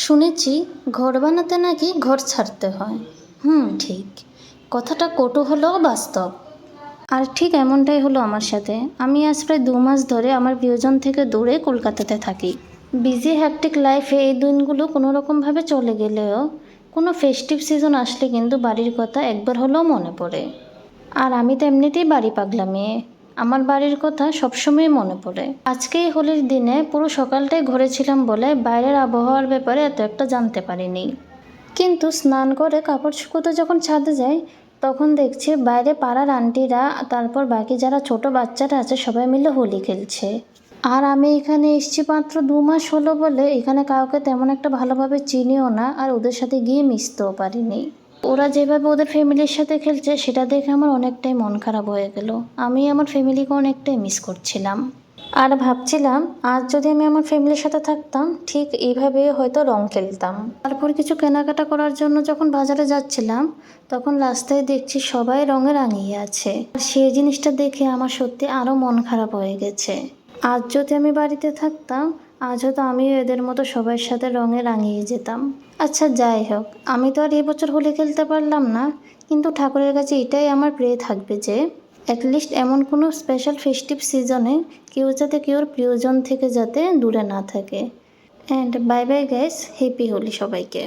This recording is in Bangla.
শুনেছি ঘর বানাতে নাকি ঘর ছাড়তে হয়। ঠিক। কথাটা কটু হলেও বাস্তব। আর ঠিক এমনটাই হলো আমার সাথে। আমি আজ প্রায় 2 মাস ধরে আমার প্রিয়জন থেকে দূরে কলকাতাতে থাকি। বিজি হ্যাকটিক লাইফে এই দিনগুলো কোনোরকমভাবে চলে গেলেও কোনো ফেস্টিভ সিজন আসলে কিন্তু বাড়ির কথা একবার হলেও মনে পড়ে। আর আমি তো এমনিতেই বাড়ি পাগলা মেয়ে। আমার বাড়ির কথা সবসময় মনে পড়ে। আজকে এই হোলির দিনে পুরো সকালটাই ঘরে ছিলাম বলে বাইরের আবহাওয়ার ব্যাপারে এত একটা জানতে পারিনি। কিন্তু স্নান করে কাপড় শুকোতে যখন ছাদে যাই, তখন দেখছি বাইরে পাড়ার আন্টিরা, তারপর বাকি যারা ছোট বাচ্চারা আছে সবাই মিলে হোলি খেলছে। আর আমি এখানে এসেছি মাত্র 2 মাস হলো বলে এখানে কাউকে তেমন একটা ভালোভাবে চিনিও না, আর ওদের সাথে গিয়ে মিশতেও পারিনি। ওরা যেভাবে ওদের ফ্যামিলির সাথে খেলছে সেটা দেখে আমার অনেকটাই মন খারাপ হয়ে গেল। আমি আমার ফ্যামিলিকে অনেকটাই মিস করছিলাম। আর ভাবছিলাম আজ যদি আমি আমার ফ্যামিলির সাথে থাকতাম ঠিক এইভাবে হয়তো রং খেলতাম। তারপর কিছু কেনাকাটা করার জন্য যখন বাজারে যাচ্ছিলাম, তখন রাস্তায় দেখছি সবাই রঙে রাঙিয়ে আছে। আর সেই জিনিসটা দেখে আমার সত্যি আরও মন খারাপ হয়ে গেছে। আজ যদি আমি বাড়িতে থাকতাম, আজ হয়তো আমিও এদের মতো সবার সাথে রঙে রাঙিয়ে যেতাম। আচ্ছা যাই হোক, আমি তো আর এবছর হোলি খেলতে পারলাম না, কিন্তু ঠাকুরের কাছে এটাই আমার প্রে থাকবে যে অ্যাটলিস্ট এমন কোনো স্পেশাল ফেস্টিভ সিজনে কেউ যাতে কেউর প্রিয়জন থেকে যাতে দূরে না থাকে। And bye bye guys, happy Holi সবাইকে।